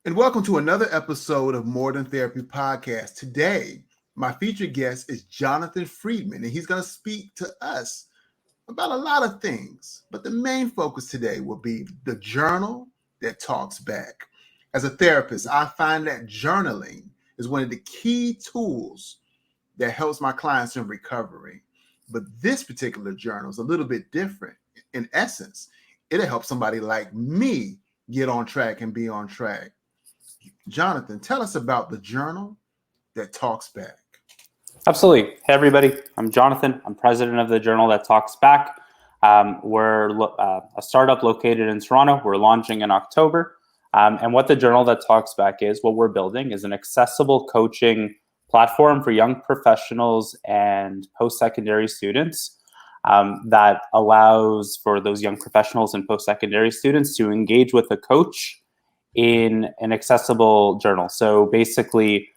And welcome to another episode of More Than Therapy Podcast. Today, my featured guest is Jonathan Friedman, and he's going to speak to us about a lot of things. But the main focus today will be the journal that talks back. As a therapist, I find that journaling is one of the key tools that helps my clients in recovery. But this particular journal is a little bit different. In essence, it'll help somebody like me get on track and be on track. Jonathan, tell us about the journal that talks back. Absolutely. Hey, everybody. I'm Jonathan. I'm president of the Journal That Talks Back. We're a startup located in Toronto. We're launching in October. And what the Journal That Talks Back is, what we're building is an accessible coaching platform for young professionals and post-secondary students that allows for those young professionals and post-secondary students to engage with a coach in an accessible journal. So basically,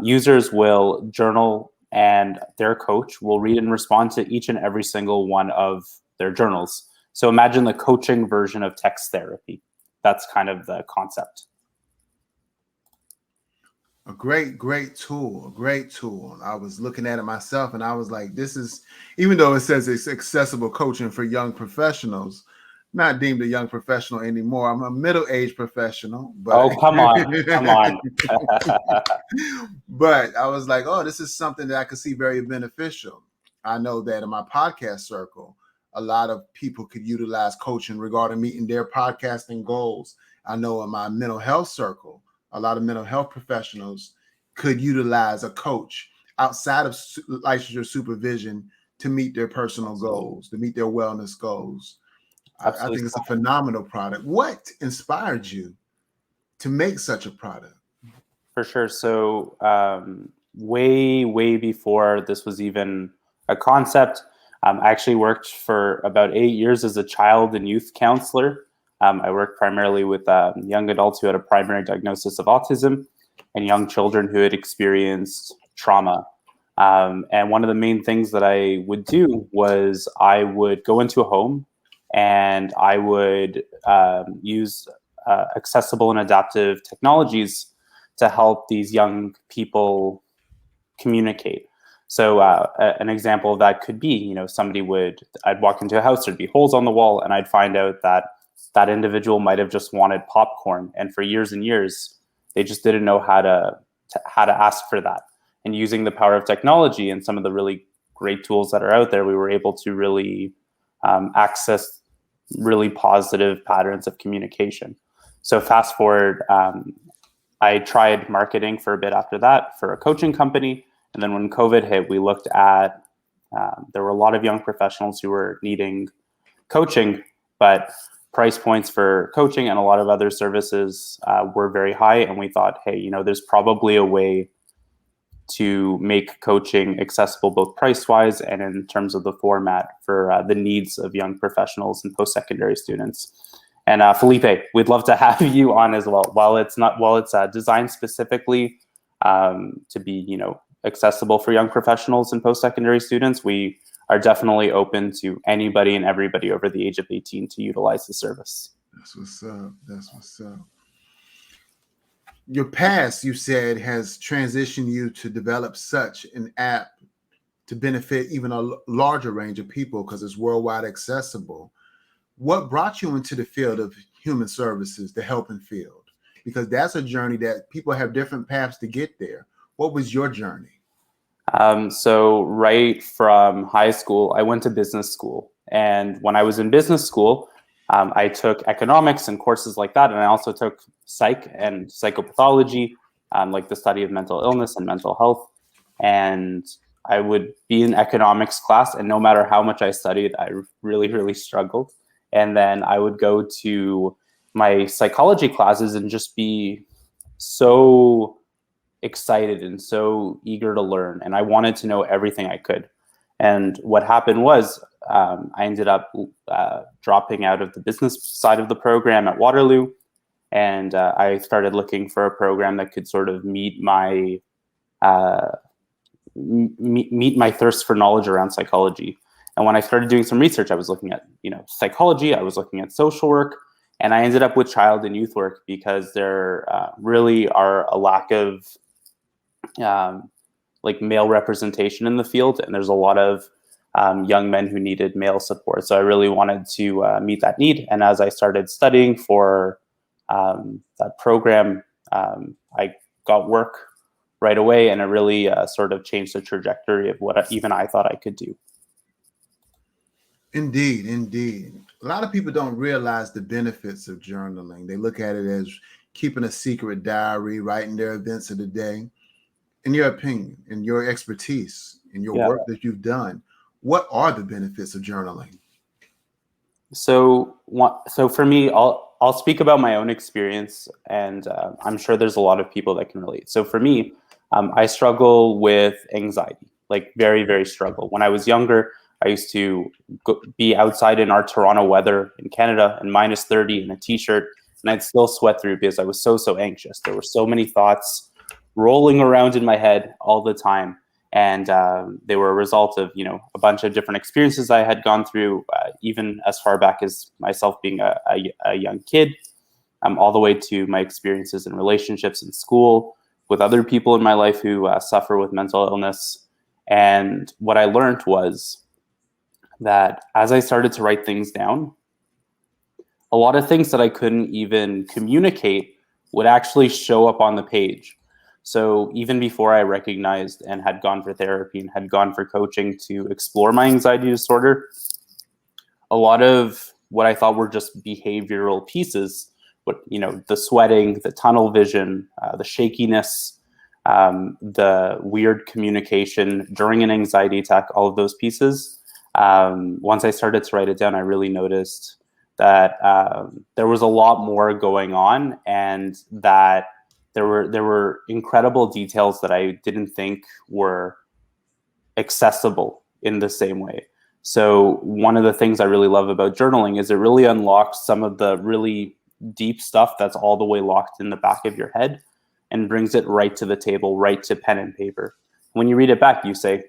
users will journal and their coach will read and respond to each and every single one of their journals. So imagine the coaching version of text therapy. That's kind of the concept. A great tool, I was looking at it myself and I was like, this is, even though it says it's accessible coaching for young professionals, not deemed a young professional anymore. I'm a middle-aged professional. But oh, come on. But I was like, oh, this is something that I could see very beneficial. I know that in my podcast circle, a lot of people could utilize coaching regarding meeting their podcasting goals. I know in my mental health circle, a lot of mental health professionals could utilize a coach outside of licensure supervision to meet their personal goals, to meet their wellness goals. I think it's a phenomenal product. What inspired you to make such a product? For sure. So way before this was even a concept, I actually worked for about 8 years as a child and youth counselor. I worked primarily with young adults who had a primary diagnosis of autism and young children who had experienced trauma. And one of the main things that I would do was I would go into a home and I would use accessible and adaptive technologies to help these young people communicate. So an example of that could be, I'd walk into a house, there'd be holes on the wall, and I'd find out that that individual might have just wanted popcorn, and for years and years, they just didn't know how to ask for that. And using the power of technology and some of the really great tools that are out there, we were able to really access really positive patterns of communication. So fast forward, I tried marketing for a bit after that for a coaching company. And then when COVID hit, we looked at, there were a lot of young professionals who were needing coaching, but price points for coaching and a lot of other services were very high. And we thought, hey, there's probably a way to make coaching accessible both price-wise and in terms of the format for the needs of young professionals and post-secondary students. And Felipe, we'd love to have you on as well. While it's designed specifically to be, accessible for young professionals and post-secondary students, we are definitely open to anybody and everybody over the age of 18 to utilize the service. That's what's up. Your past, you said, has transitioned you to develop such an app to benefit even a larger range of people because it's worldwide accessible. What brought you into the field of human services, the helping field? Because that's a journey that people have different paths to get there. What was your journey? So right from high school, I went to business school. And when I was in business school, I took economics and courses like that. And I also took psych and psychopathology, like the study of mental illness and mental health. And I would be in economics class, and no matter how much I studied, I really struggled. And then I would go to my psychology classes and just be so excited and so eager to learn. And I wanted to know everything I could. And what happened was I ended up dropping out of the business side of the program at Waterloo. And I started looking for a program that could sort of meet my thirst for knowledge around psychology. And when I started doing some research, I was looking at, psychology, I was looking at social work, And I ended up with child and youth work because there really are a lack of like male representation in the field, and there's a lot of young men who needed male support. So I really wanted to meet that need. And as I started studying for that program, I got work right away, and it really sort of changed the trajectory of what even I thought I could do. Indeed, indeed. A lot of people don't realize the benefits of journaling. They look at it as keeping a secret diary, writing their events of the day. In your opinion, in your expertise, in your work that you've done, what are the benefits of journaling? So for me, I'll speak about my own experience, and I'm sure there's a lot of people that can relate. So for me, I struggle with anxiety, like very, very struggle. When I was younger, I used to be outside in our Toronto weather in Canada in minus 30 in a t-shirt, and I'd still sweat through because I was so anxious. There were so many thoughts rolling around in my head all the time. And they were a result of, a bunch of different experiences I had gone through, even as far back as myself being a young kid, all the way to my experiences in relationships in school with other people in my life who suffer with mental illness. And what I learned was that as I started to write things down, a lot of things that I couldn't even communicate would actually show up on the page. So even before I recognized and had gone for therapy and had gone for coaching to explore my anxiety disorder, a lot of what I thought were just behavioral pieces, the sweating, the tunnel vision, the shakiness, the weird communication during an anxiety attack, all of those pieces. Once I started to write it down, I really noticed that there was a lot more going on, and that there were incredible details that I didn't think were accessible in the same way. So one of the things I really love about journaling is it really unlocks some of the really deep stuff that's all the way locked in the back of your head and brings it right to the table, right to pen and paper. When you read it back, you say,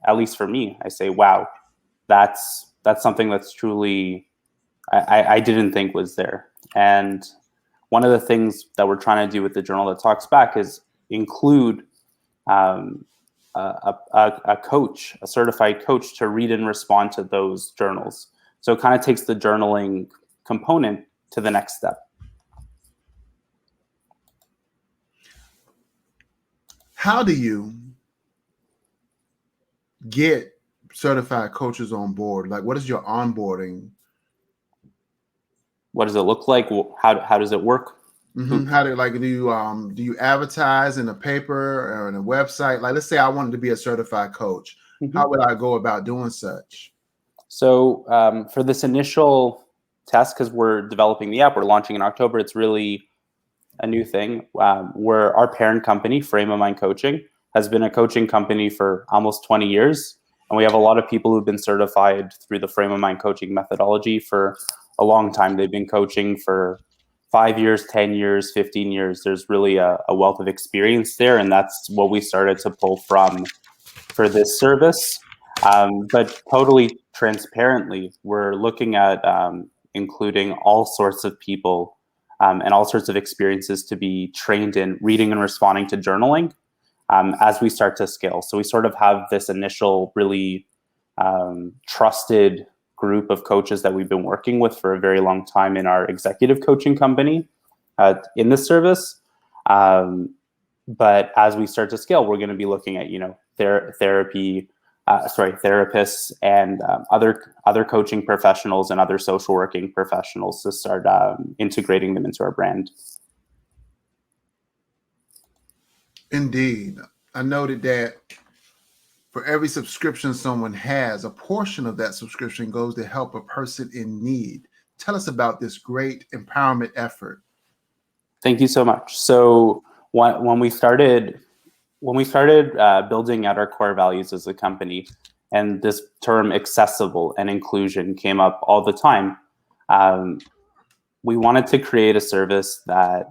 at least for me, I say, wow, that's something that's truly I didn't think was there. And one of the things that we're trying to do with the journal that talks back is include a coach, a certified coach, to read and respond to those journals. So it kind of takes the journaling component to the next step. How do you get certified coaches on board? Like, what is your onboarding? What does it look like? How does it work? Mm-hmm. How do you advertise in a paper or in a website? Like, let's say I wanted to be a certified coach. Mm-hmm. How would I go about doing such? So for this initial test, because we're developing the app, we're launching in October. It's really a new thing. Where our parent company, Frame of Mind Coaching, has been a coaching company for almost 20 years. And we have a lot of people who've been certified through the Frame of Mind coaching methodology for a long time. They've been coaching for 5 years, 10 years, 15 years. There's really a wealth of experience there. And that's what we started to pull from for this service. But totally transparently, we're looking at including all sorts of people and all sorts of experiences to be trained in reading and responding to journaling as we start to scale. So we sort of have this initial really trusted group of coaches that we've been working with for a very long time in our executive coaching company in this service. But as we start to scale, we're going to be looking at, therapists and other coaching professionals and other social working professionals to start integrating them into our brand. Indeed. I noted that for every subscription someone has, a portion of that subscription goes to help a person in need. Tell us about this great empowerment effort. Thank you so much. So when we started building out our core values as a company, and this term accessible and inclusion came up all the time, we wanted to create a service that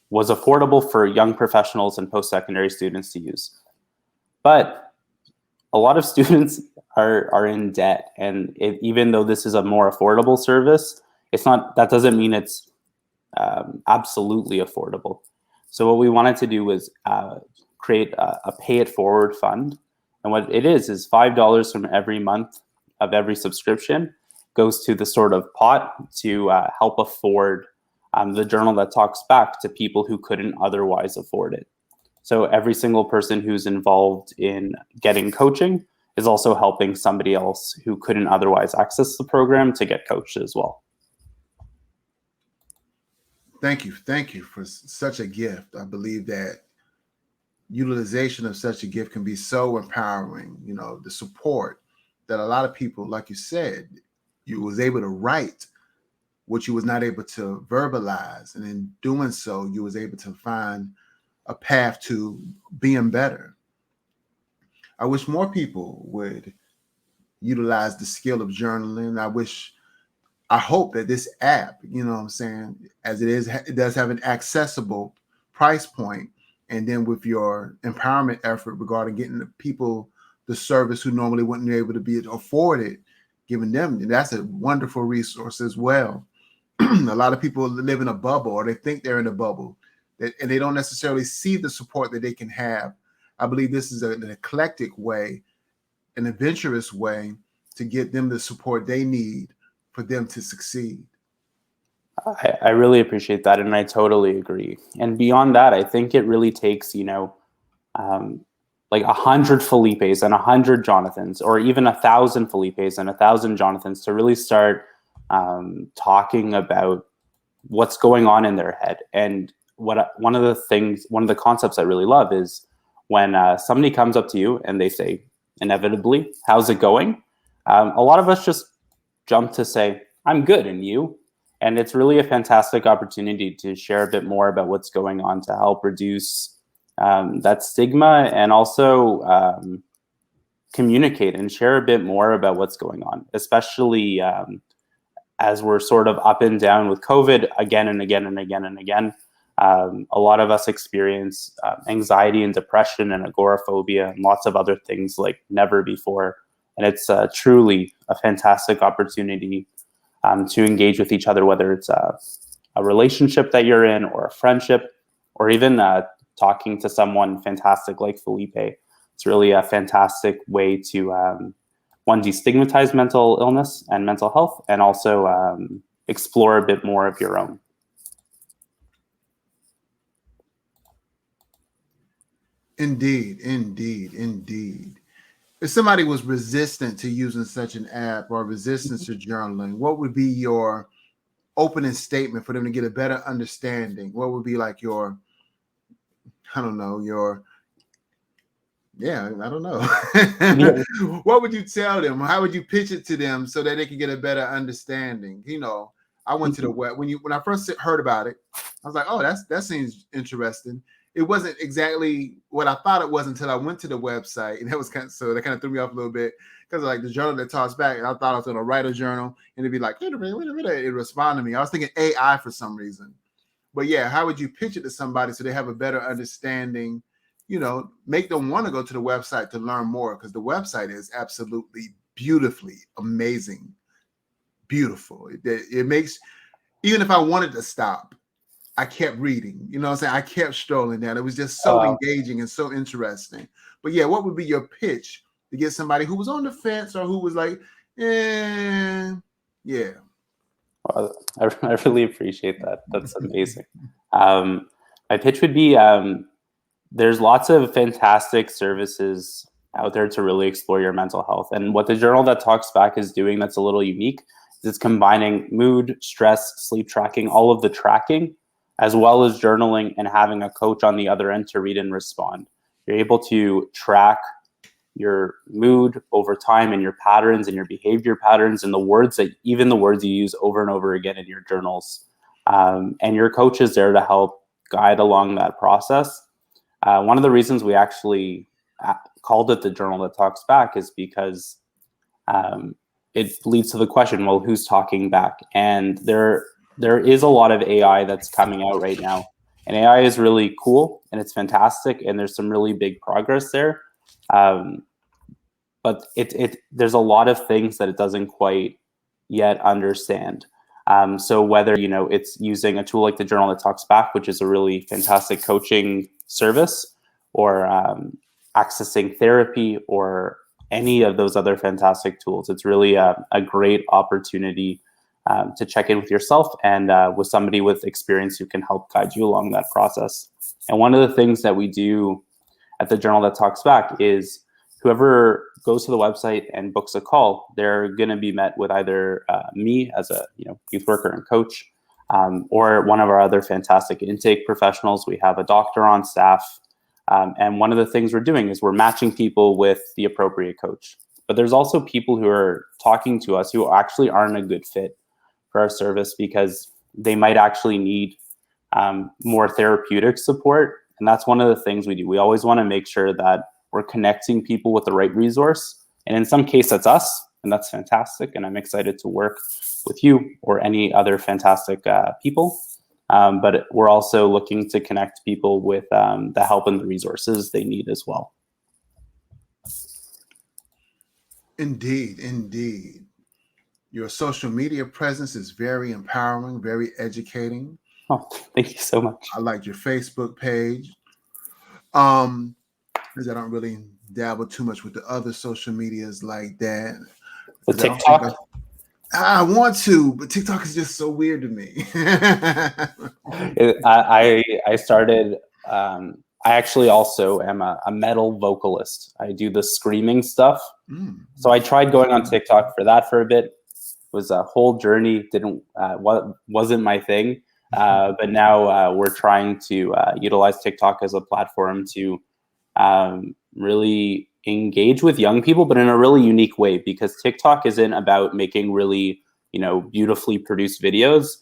was affordable for young professionals and post-secondary students to use. But a lot of students are in debt, and even though this is a more affordable service, that doesn't mean it's absolutely affordable. So what we wanted to do was create a pay it forward fund. And what it is $5 from every month of every subscription goes to the sort of pot to help afford the journal that talks back to people who couldn't otherwise afford it. So every single person who's involved in getting coaching is also helping somebody else who couldn't otherwise access the program to get coached as well. Thank you for such a gift. I believe that utilization of such a gift can be so empowering. You know, the support that a lot of people, like you said, you was able to write what you was not able to verbalize, and in doing so, you was able to find a path to being better. I wish more people would utilize the skill of journaling. I hope that this app, you know what I'm saying, as it does have an accessible price point. And then with your empowerment effort regarding getting the people the service who normally wouldn't be able to be afforded, giving them, that's a wonderful resource as well. A lot of people live in a bubble, or they think they're in a bubble, and they don't necessarily see the support that they can have. I believe this is an eclectic way, an adventurous way to get them the support they need for them to succeed. I really appreciate that, and I totally agree. And beyond that, I think it really takes, like 100 Felipes and 100 Jonathans, or even 1,000 Felipes and 1,000 Jonathans to really start talking about what's going on in their head. And one of the concepts I really love is when somebody comes up to you and they say, inevitably, how's it going? A lot of us just jump to say, I'm good, and you? And it's really a fantastic opportunity to share a bit more about what's going on to help reduce that stigma, and also communicate and share a bit more about what's going on, especially as we're sort of up and down with COVID again and again and again and again. A lot of us experience anxiety and depression and agoraphobia and lots of other things like never before. And it's truly a fantastic opportunity to engage with each other, whether it's a relationship that you're in, or a friendship, or even talking to someone fantastic like Felipe. It's really a fantastic way to, one, destigmatize mental illness and mental health, and also explore a bit more of your own. Indeed, indeed, indeed. If somebody was resistant to using such an app or resistant to journaling, what would be your opening statement for them to get a better understanding? What would be like your, I don't know, I don't know. What would you tell them? How would you pitch it to them so that they can get a better understanding? You know, I went to the web when I first heard about it, I was like, oh, that seems interesting. It wasn't exactly what I thought it was until I went to the website, and that was so that kind of threw me off a little bit, because like the journal that talks back, and I thought I was going to write a journal and it'd be like, wait a minute, it respond to me. I was thinking AI for some reason. But yeah, how would you pitch it to somebody so they have a better understanding? You know, make them want to go to the website to learn more, because the website is absolutely beautifully amazing, beautiful. It makes, even if I wanted to stop, I kept reading, you know what I'm saying? I kept strolling down. It was just so engaging and so interesting. But yeah, what would be your pitch to get somebody who was on the fence, or who was like, yeah. Well, I really appreciate that. That's amazing. My pitch would be, there's lots of fantastic services out there to really explore your mental health. And what the Journal That Talks Back is doing that's a little unique is it's combining mood, stress, sleep tracking, all of the tracking, as well as journaling, and having a coach on the other end to read and respond. You're able to track your mood over time, and your patterns and your behavior patterns, and the words you use over and over again in your journals. And your coach is there to help guide along that process. One of the reasons we actually called it the Journal That Talks Back is because it leads to the question, well, who's talking back? And there is a lot of AI that's coming out right now. And AI is really cool, and it's fantastic, and there's some really big progress there. But there's a lot of things that it doesn't quite yet understand. So whether, it's using a tool like the Journal That Talks Back, which is a really fantastic coaching service, or accessing therapy, or any of those other fantastic tools, it's really a great opportunity to check in with yourself and with somebody with experience who can help guide you along that process. And one of the things that we do at the Journal That Talks Back is whoever goes to the website and books a call, they're going to be met with either me as a youth worker and coach, or one of our other fantastic intake professionals. We have a doctor on staff. And one of the things we're doing is we're matching people with the appropriate coach. But there's also people who are talking to us who actually aren't a good fit for our service because they might actually need more therapeutic support. And that's one of the things we do. We always want to make sure that we're connecting people with the right resource. And in some case, that's us. And that's fantastic. And I'm excited to work with you or any other fantastic people. But we're also looking to connect people with the help and the resources they need as well. Indeed, indeed. Your social media presence is very empowering, very educating. Oh, thank you so much. I like your Facebook page. Because I don't really dabble too much with the other social medias like that. The TikTok? I want to, but TikTok is just so weird to me. I started. I actually also am a metal vocalist. I do the screaming stuff. So I tried going on TikTok for that for a bit. It was a whole journey. Wasn't my thing. But now we're trying to utilize TikTok as a platform to really engage with young people, but in a really unique way, because TikTok isn't about making really, beautifully produced videos.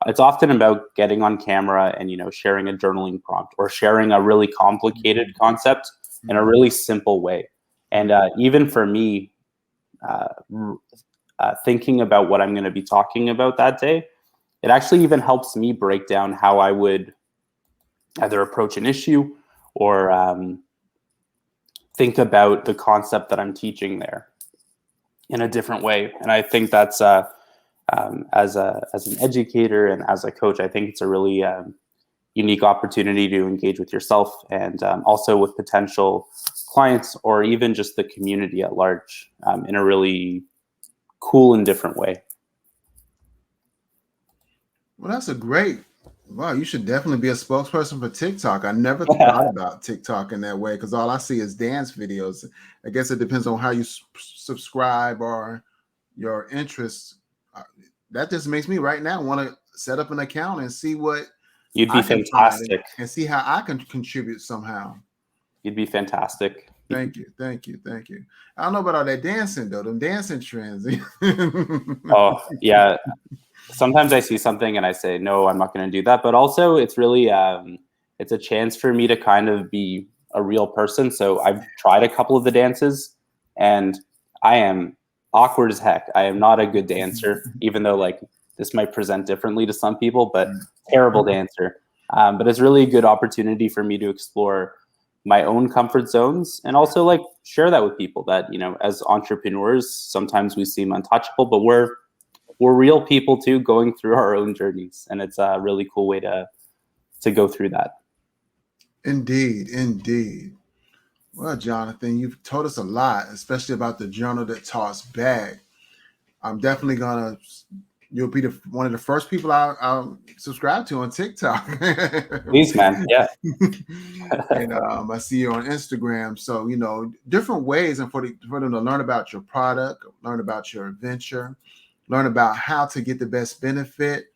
It's often about getting on camera and, sharing a journaling prompt or sharing a really complicated concept in a really simple way. And even for me, thinking about what I'm going to be talking about that day, it actually even helps me break down how I would either approach an issue or think about the concept that I'm teaching there in a different way. And I think that's as an educator and as a coach, I think it's a really unique opportunity to engage with yourself and also with potential clients or even just the community at large in a really cool and different way. Well, that's a great. Wow, you should definitely be a spokesperson for TikTok. I never thought about TikTok in that way because all I see is dance videos. I guess it depends on how you subscribe or your interests. That just makes me right now want to set up an account and see what you'd be fantastic and see how I can contribute somehow. You'd be fantastic. Thank you. I don't know about all that dancing though. Them dancing trends. Oh yeah. Sometimes I see something and I say, no, I'm not going to do that. But also it's really, it's a chance for me to kind of be a real person. So I've tried a couple of the dances and I am awkward as heck. I am not a good dancer, even though like this might present differently to some people, but terrible dancer. But it's really a good opportunity for me to explore my own comfort zones and also like share that with people that, as entrepreneurs, sometimes we seem untouchable, but we're real people too, going through our own journeys, and it's a really cool way to go through that. Indeed. Well, Jonathan, you've told us a lot, especially about the Journal That Talks Back. I'm definitely you'll be one of the first people I'll subscribe to on TikTok. Please, man. Yeah. And I see you on Instagram. So, different ways and for them to learn about your product, learn about your adventure, learn about how to get the best benefit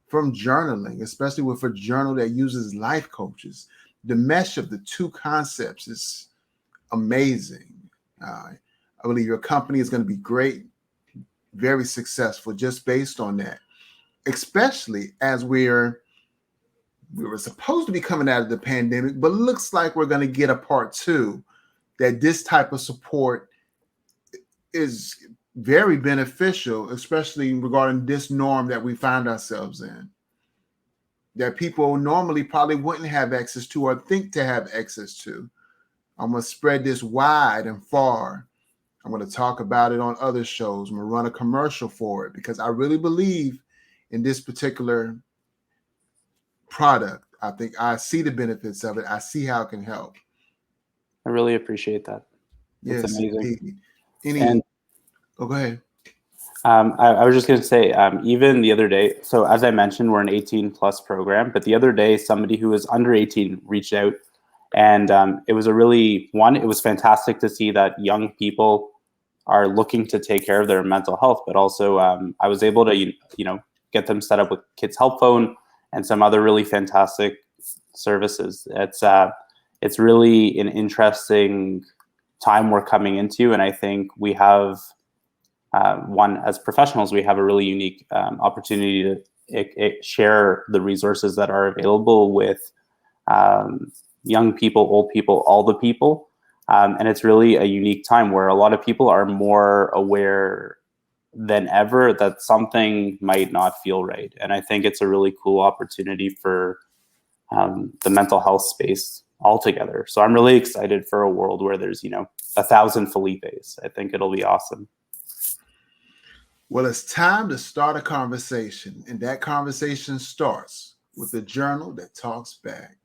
from journaling, especially with a journal that uses life coaches. The mesh of the two concepts is amazing. I believe your company is going to be great, very successful just based on that, especially as we were supposed to be coming out of the pandemic, but looks like we're going to get a part 2, that this type of support is very beneficial, especially regarding this norm that we find ourselves in, that people normally probably wouldn't have access to or think to have access to. I'm going to spread this wide and far. I'm going to talk about it on other shows. I'm going to run a commercial for it because I really believe in this particular product. I think I see the benefits of it. I see how it can help. I really appreciate that. That's Yes, amazing. indeed. Go ahead. I was just going to say, even the other day, so as I mentioned, we're an 18 plus program, but the other day, somebody who was under 18 reached out, and it was it was fantastic to see that young people are looking to take care of their mental health, but also I was able to, get them set up with Kids Help Phone and some other really fantastic services. It's really an interesting time we're coming into, and I think we have, as professionals, we have a really unique opportunity to share the resources that are available with young people, old people, all the people. And it's really a unique time where a lot of people are more aware than ever that something might not feel right. And I think it's a really cool opportunity for the mental health space altogether. So I'm really excited for a world where there's, 1,000 Felipes. I think it'll be awesome. Well, it's time to start a conversation, and that conversation starts with a journal that talks back.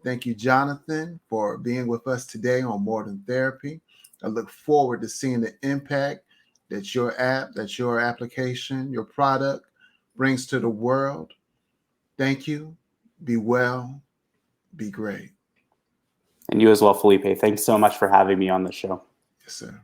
Thank you, Jonathan, for being with us today on More Than Therapy. I look forward to seeing the impact that your application, your product brings to the world. Thank you. Be well. Be great. And you as well, Felipe. Thanks so much for having me on the show. Yes, sir.